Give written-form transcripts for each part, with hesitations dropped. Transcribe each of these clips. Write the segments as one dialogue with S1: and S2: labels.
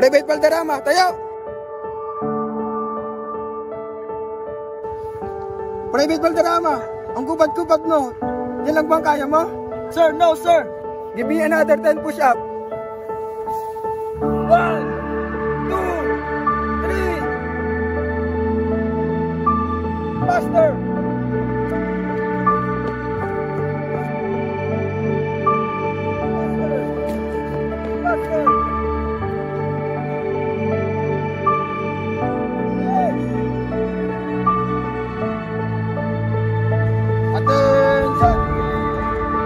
S1: Private Valderrama, tayo! Private Valderrama, ang kubad-kubad mo. Yan lang bang kaya mo? Sir, no sir! Give me another 10 push-up. 1, 2, 3. Faster! Faster! Attention!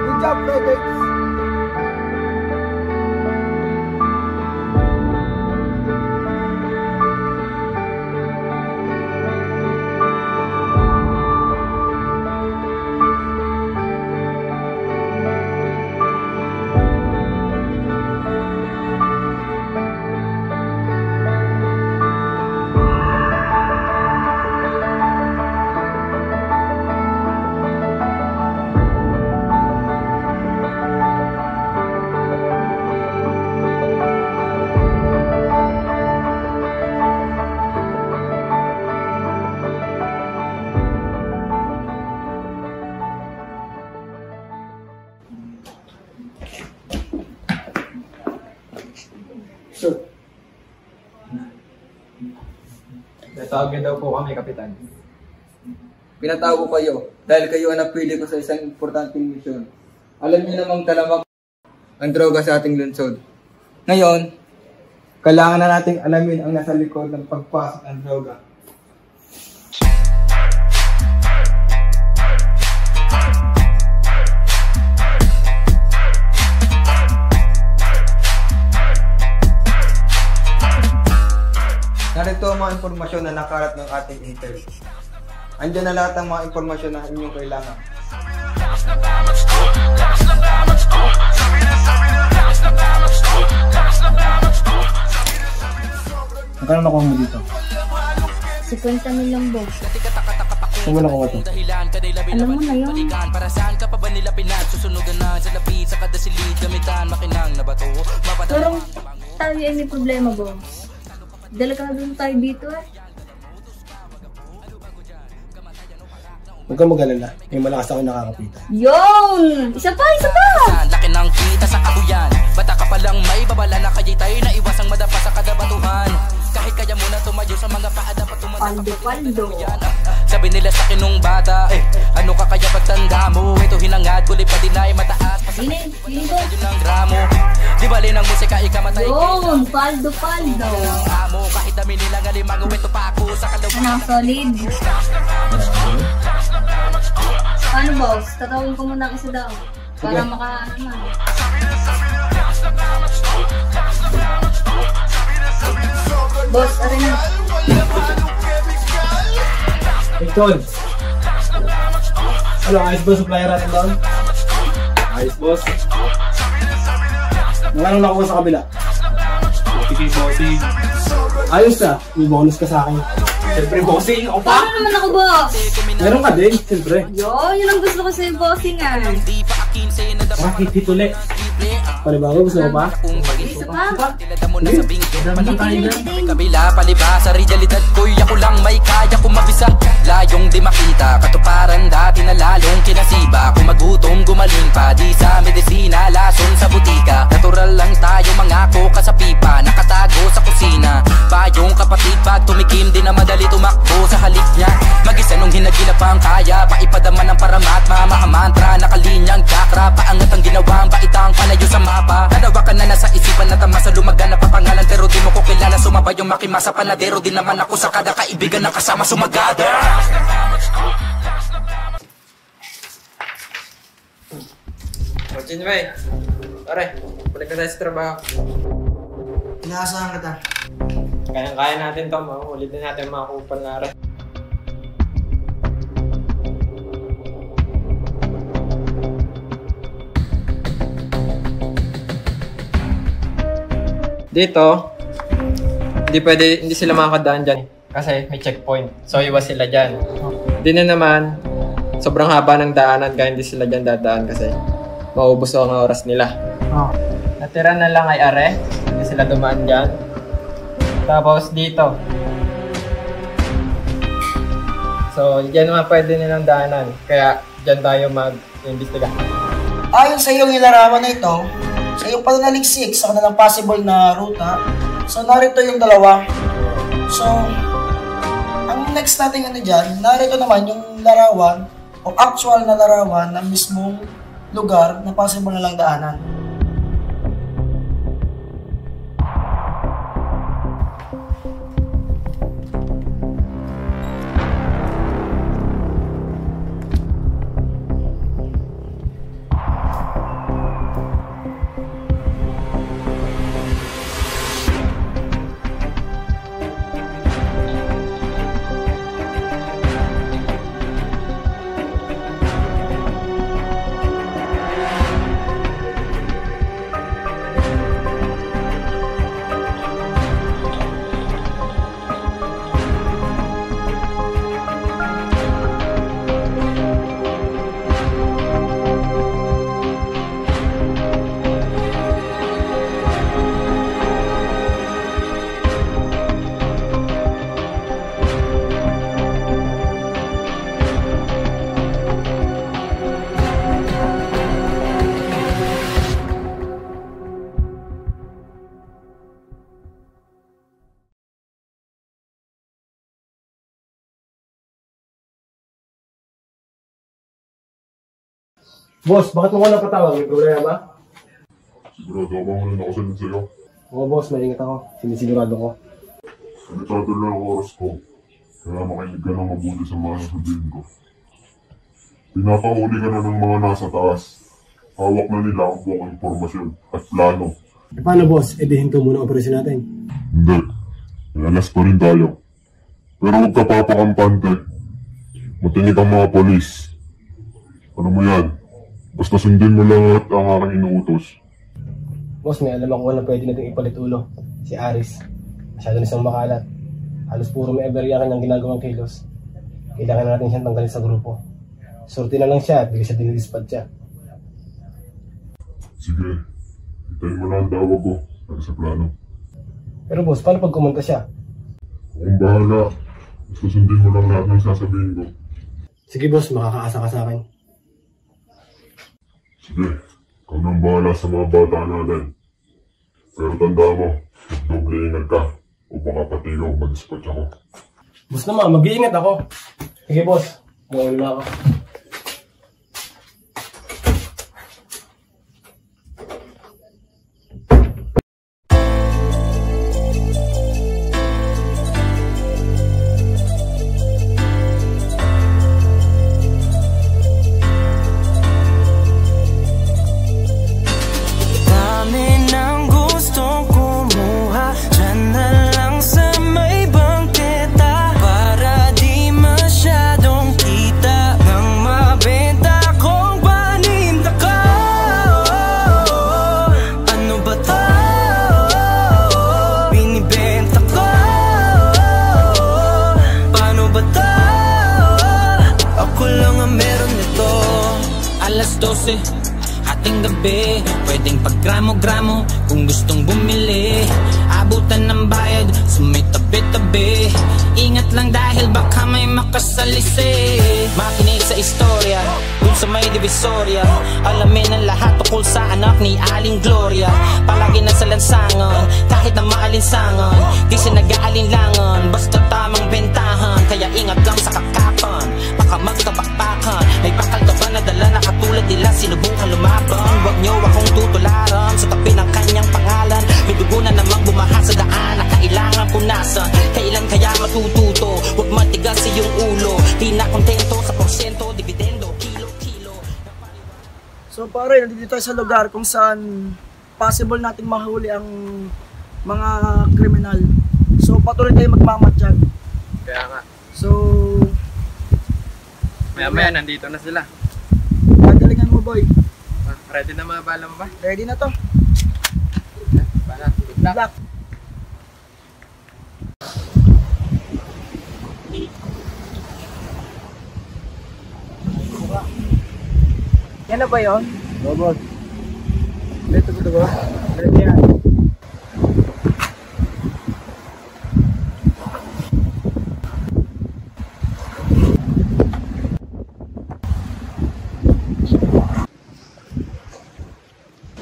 S1: Good job, babies!
S2: Sir. Natawag niyo daw po kami, Kapitan.
S3: Pinatawag ko kayo dahil kayo ang napili ko sa isang importanteng misyon. Alam niyo namang talamak ang droga sa ating lungsod. Ngayon, kailangan na nating alamin ang nasa likod ng pagpasok ng droga. Narito ang mga impormasyon na nakalat ng ating intel. Andiyan na lahat ng mga impormasyon na inyong kailangan.
S2: Magkano nakuha mo dito?
S4: 50 milyong boss.
S2: Saan mo nakuha ito?
S4: Alam mo na yun. Pero tayo ay may problema, boss. Delikado tayo dito eh.
S2: Huwag kang mag-alala. May malakas ako nakakapitan.
S4: Yun! Isa pa! Isa pa!
S5: Laki ng kita sa kabuyan. Bata ka palang may babala na kaya'y tayo na iwasang madapa sa kadabatuhan. Kahit kaya muna tumayo sa mga paa dapat
S4: Paldo.
S5: Sabi nila sa akin nung bata, ano ka kaya pagtanda mo? Ito hinangad, kulit pa din ay mataas.
S4: Sini ko.
S5: Yun ang gramo. Di bali ng musika, ikamatay.
S4: Yun! Paldo.
S5: Amo, kahit dami nilang alimango, ito pa ako sa kalawin.
S4: Ano, solid? Paano, boss? Tatawin ko muna ang isa daw. Para maka-ano na. Boss, arin na.
S2: Tol! Ano, ayos ba supplier natin doon? Ayos, boss. Anong nakuha sa kabila?
S6: Sige, bossing.
S2: Ayos na. May bonus ka sa akin.
S6: Siyempre, bossing. Ako pa.
S4: Paano naman ako, boss?
S2: Meron ka din, siyempre.
S4: Yun ang gusto ko sa'yo, bossing ah.
S2: Bakit hituli? Palibago, gusto mo ba?
S4: Isa pa?
S5: Kabila, palibasa, realidad ko'y ako lang may kaya kong mabisa. Layong di makita, katuparan dati na lalong kinasiba. Kung magutom, gumaling pa, di sa medisina, lason sa butika. Natural lang tayo, mangako ka sa pipa, nakatago sa kusina. Bayong kapatid, pag tumikim, di na madali tumakbo sa halik niya. Mag-isa nung hinagila pa ang kaya, paipadaman ng paramat, mamahamantra, nakalinyang chakra. Paangat ang ginawang baitang panayo sa mapa. Nadawakan na nasa isipan na tamasa lumagan na papangalan, pero di mo ko kilala. Sumabay yung makimasa panadero, di naman ako sa kada kaibigan na kasama sumagada.
S3: Martin, bay. Pare, balik na tayo sa trabaho.
S1: Inaasahan kita.
S2: Kaya natin to, ulit na natin mga kupal na rin. Dito, hindi sila makakadaan dyan kasi may checkpoint. So, iwas sila dyan. Di na naman, sobrang haba ng daanan kaya hindi sila dyan dadaan kasi maubos ang oras nila. Natira na lang ay are, hindi sila dumaan dyan. Tapos dito. So, dyan naman pwede nilang daanan. Kaya, dyan tayo mag-imbestiga.
S7: Ayon sa iyong ilarawan na ito, sa iyong pananaliksik sa kanilang possible na ruta, so narito yung dalawa. So, ang next natin dyan, narito naman yung larawan o actual na larawan ng mismong lugar na possible na lang daanan.
S8: Boss, bakit mo ko napatawag? May problema ba?
S9: Sigurado ka bang wala nakasunod sa'yo?
S8: Oo boss, maingat ako. Sinisigurado ko.
S9: Limitado lang ang oras ko. Kaya makinig ka ng mabuti sa mga sasabihin ko. Pinapahuli ka na ng mga nasa taas. Hawak na nila ang buong impormasyon at plano.
S8: E paano boss? Edihin ko muna ang operasyon natin.
S9: Hindi. Alas pa rin tayo. Pero huwag ka papakampante. Matinig ang mga polis. Ano mo yan? Basta sundin mo lang at ang aking inuutos.
S8: Boss, may alam ako na pwede natin ipalit ulo. Si Aris. Masyado na siyang makalat. Halos puro may everya kanyang ginagawang kilos. Kailangan natin siyang tanggalin sa grupo. Surti na lang siya at bigla siya dinidispat siya.
S9: Sige. Hintayin mo na ang tawag ko para sa plano.
S8: Pero boss, paano pag kumanta siya?
S9: Akong bahala. Basta sundin mo lang lahat ng sasabihin ko.
S8: Sige boss, makakaasa ka sa akin.
S9: Sige, ikaw nang bahala sa mga bata natin. Pero tanda mo, doble ingat ka. O baka pati ikaw mag-spot ako.
S8: Boss naman, mag-iingat ako. Sige boss, mawala na ako.
S5: Ating gabi, pwedeng paggramo-gramo kung gustong bumili. Abutan ng bayad sa may tabi-tabi. Ingat lang dahil baka may makasalisi. Makinig sa istorya dun sa may divisorya. Alamin ang lahat tukol sa anak ni Aling Gloria. Palagi na sa lansangan, kahit na maalinsangan. Di siya nag-aalinlangan, basta tamang bentahan. Kaya ingat lang sa kakapan, baka magkabakbakan. May bakal ka ba na dala na katulad nila, sinubukan lumaban. Huwag niyo akong tutularan sa tabi ng kanyang pangalan. May dugo na namang bumaha sa daan na kailangan punasan. Kailan kaya matututo? Huwag matigas sa iyong ulo. Di na kontento sa porsyento, dividendo, kilo-kilo.
S7: So pare, nandito tayo sa lugar kung saan possible nating mahuli ang mga kriminal. So patuloy tayo magmamatsyag.
S2: Kaya nga.
S7: So
S2: maya-maya, nandito na sila.
S7: pagalingan mo boy.
S2: Ready na mga bala mo ba?
S7: Ready na to.
S2: Bala, good luck.
S7: Yan na ba yun?
S8: Oo boss.
S7: Dito ko ba? Ready yan.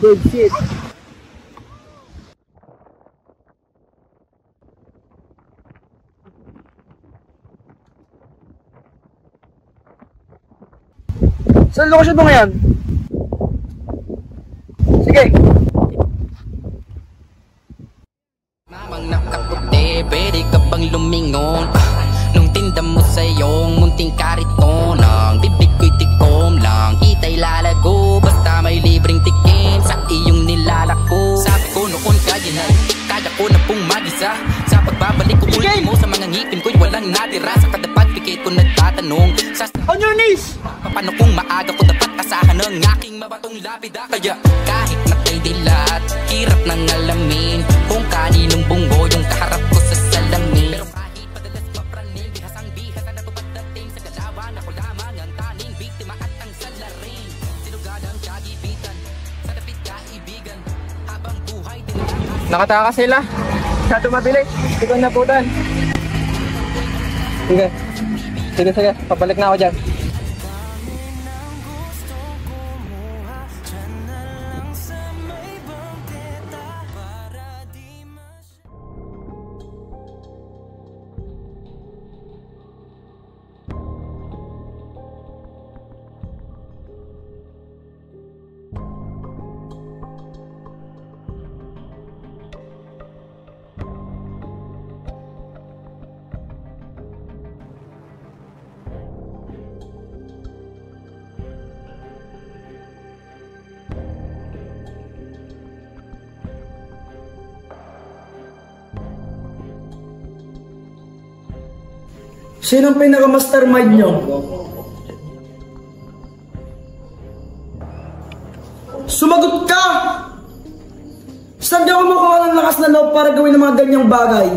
S1: Good shit. Saan lokasyon mo ngayon? Sige.
S5: Mamang nakaputi, pwede ka bang lumingon? Nung tinda mo sa iyong munting kariton, ang bibig ko'y tikom lang, kita'y lalago, basta may libreng tikim sa iyong nilalako. Sabi ko noon kaya ko na pong mag-isa. Sa pagbabalik ko muli mo sa mga ngipin ko'y walang natira. Sa kada pagpikit ko nagtatanong
S1: on your knees!
S5: Paano kung maaga ko dapat asahan ng aking mabatong lapida? Kaya kahit na kay dilat, hirap nang alamin kung kaninong bunggo yung kaharap ko sa salamin. Pero kahit padalas mapraning, bihasang bihas na natupadating sa galawan, ako lamang ang taning biktima at ang salarin. Sinugad ang kagibitan, sa dapit kaibigan, habang buhay din ang
S2: Nakataka sila. Sa tumabilis. Sige na putan. Sige. Sige. Pabalik na ako dyan.
S7: Sino ang pinaka-mastermind nyo? Sumagot ka! Saan di ako makuha ng lakas na loob para gawin ng mga ganyang bagay?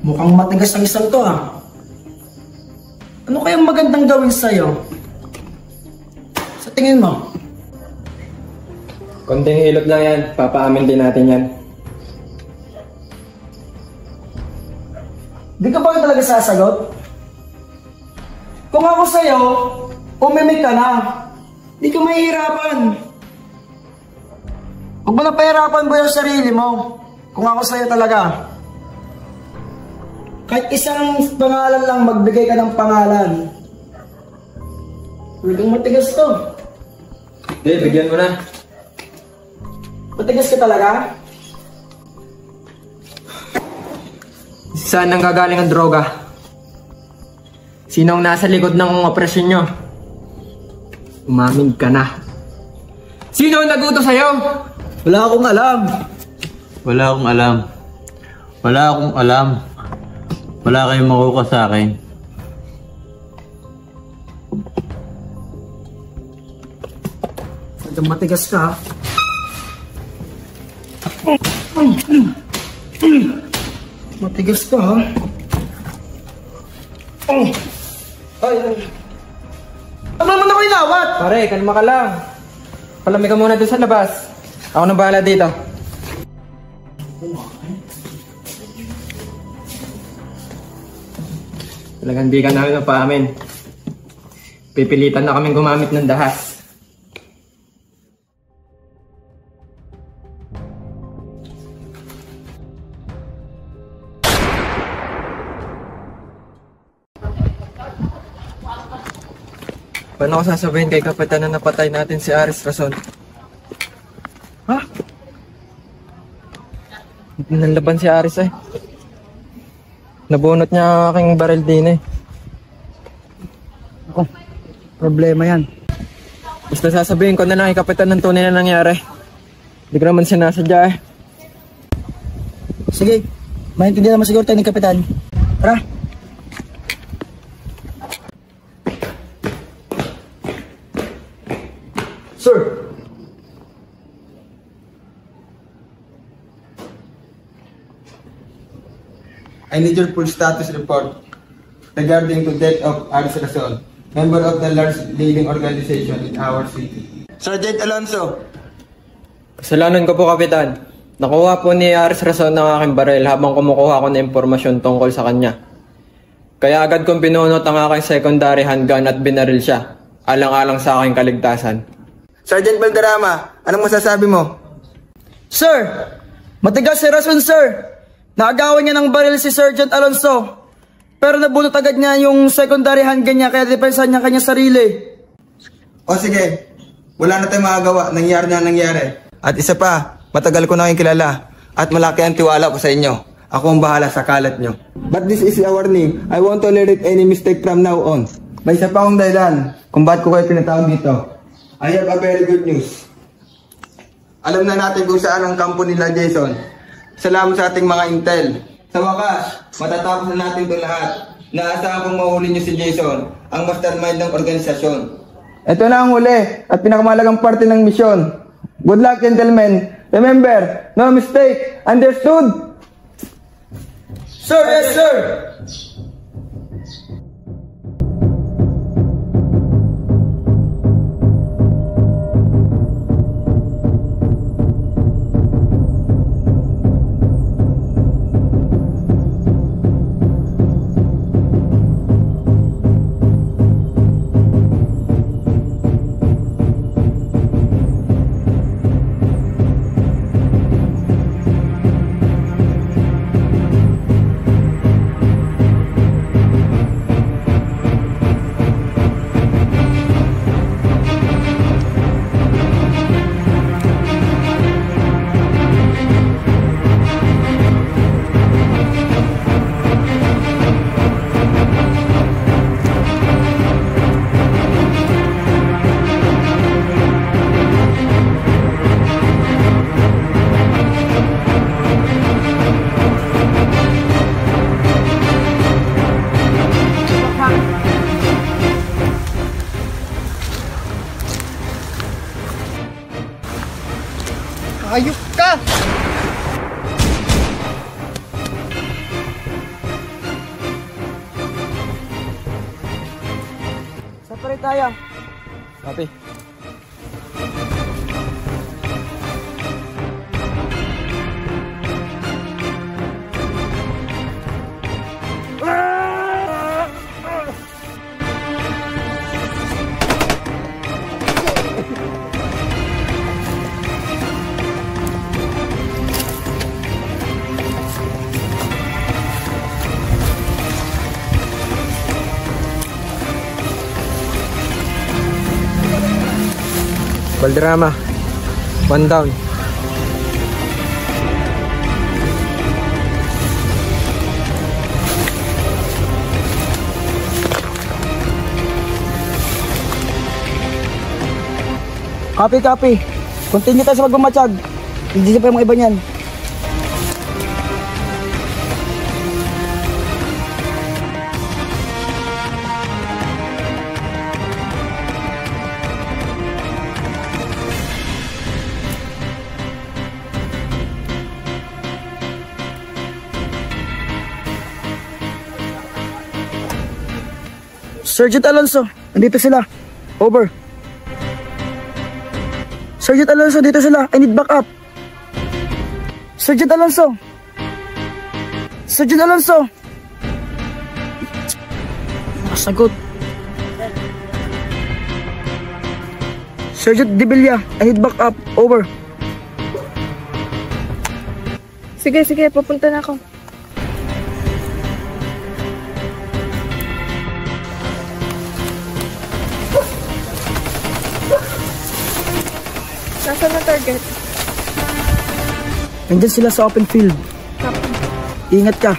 S7: Mukhang matigas ang isang to ha. Ano kayang magandang gawin sa'yo? Sa tingin mo?
S2: Konting hilot lang yan. Papaamin din natin yan.
S7: Di ka ba talaga sasagot? Kung ako sa'yo, umimik ka na. Di ka mahihirapan. Huwag mo na pahirapan mo yung sarili mo. Kung ako sa'yo talaga. Kahit isang pangalan lang, magbigay ka ng pangalan. Talagang matigas to.
S2: Hindi, bigyan mo na.
S7: Matigas ka talaga?
S2: Saan nang gagaling ang droga? Sino ang nasa likod ng operasyon nyo? Umamin ka na. Sino ang nagutos sa'yo?
S7: Wala akong alam.
S10: Wala akong alam. Wala akong alam. Wala kayong makuha sa akin.
S7: Talagang matigas ka. Matigas ka ha. Ano naman ako inawat?
S2: Pare, kalma ka lang. Palamig ka muna doon sa labas. Ako nang bahala dito. Talagang di ka namin mapaamin. Pipilitan na kaming gumamit ng dahas. Paano ko sasabihin kay Kapitan na napatay natin si Aris Rason? Ha? Hindi nanlaban si Aris eh. Nabunot niya ang aking baril din eh.
S1: Oh, problema yan.
S2: Basta sasabihin ko na lang kay Kapitan ng tunay na nangyari. Hindi ko naman sinasadya eh.
S7: Sige, maintindihan naman siguro tayo ni Kapitan. Tara.
S1: Sir!
S3: I need your full status report regarding the death of Aris Rason, member of the large leading organization in our city. Sergeant Alonso.
S2: Kasalanan ko po, Kapitan. Nakuha po ni Aris Rason ng aking baril habang kumukuha ko ng impormasyon tungkol sa kanya. Kaya agad kong binunot ang aking secondary handgun at binaril siya. alang-alang sa aking kaligtasan.
S3: Sergeant Valderrama, anong masasabi mo?
S7: Sir, matigas si rason, sir. Naagawan niya ng baril si Sergeant Alonso. Pero nabunot agad niya yung secondary handgun niya kaya depensahan niya kanyang sarili.
S3: O sige, wala na tayong magagawa. Nangyari na nangyari. At isa pa, matagal ko na kayong kilala. At malaki ang tiwala ko sa inyo. Ako ang bahala sa kalat nyo. But this is a warning. I won't tolerate any mistake from now on. May isa pa akong dahilan kung bakit ko kayo pinatawag dito. I have a very good news. Alam na natin kung saan ang kampo nila Jason. Salamat sa ating mga intel. Sa wakas, matatapos na natin ito lahat. Naasahan kong mahuli nyo si Jason, ang mastermind ng organisasyon. Ito na ang huli at pinakamalagang parte ng misyon. Good luck, gentlemen. Remember, no mistake. Understood?
S7: Sir, yes, sir.
S1: Ayup ka!
S7: Separate tayo.
S2: Copy. Valderrama, 1 down.
S7: Copy. Continue tayo sa magmamatsyag. Hindi pa yung mga iba niyan. Sergeant Alonso, nandito sila. Over. Sergeant Alonso, dito sila. I need backup. Sergeant Alonso. Sergeant Alonso. Nakasagot. Sergeant Dibilla, I need backup. Over.
S4: Sige, papunta na ako. Nasaan ang target?
S7: Nandyan sila sa open field. Ingat ka.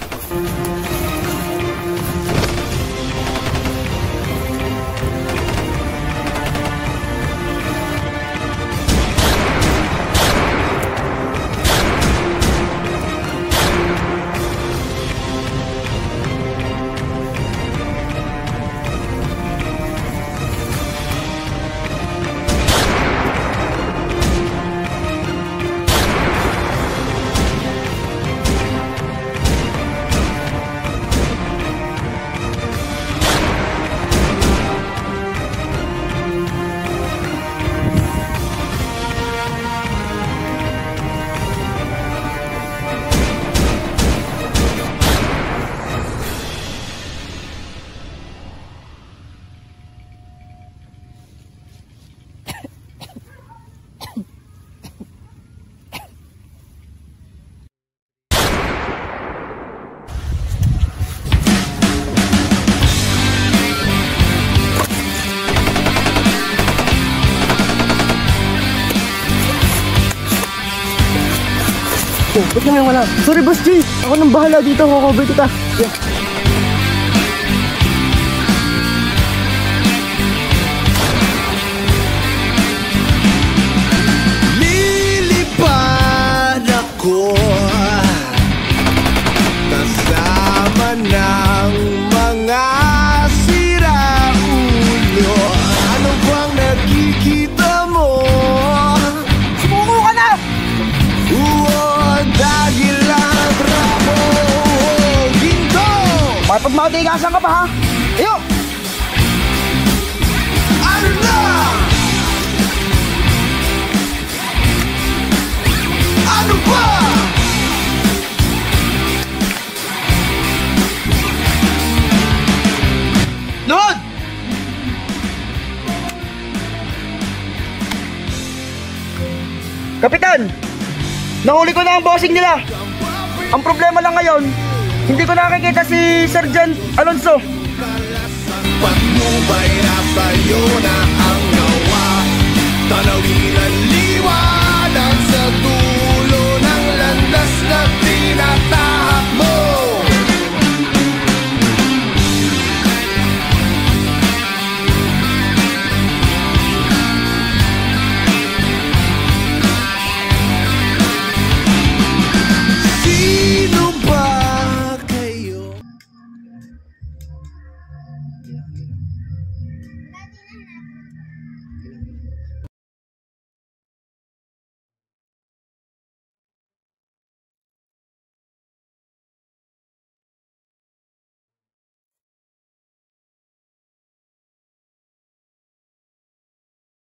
S1: Ba't naman wala? Sorry, Boss J. Ako nang bahala dito. Kukover kita. Yeah.
S11: Lilipad ako kasama ng mga siraulo. Ano bang nakikita mo?
S1: Sumuko ka na!
S11: Dahil lang bravo ginto.
S1: Makipagmatigasan ka pa ha? Ayo!
S11: Ano na? Ano ba?
S1: Lord! Kapitan! Nahuli ko na ang bossing nila. Ang problema lang ngayon, hindi ko nakikita si Sergeant Alonso.
S11: Patnubay na sa'yo na ang gawa. Tanawin ang liwanag sa dulo ng landas na tinatawag.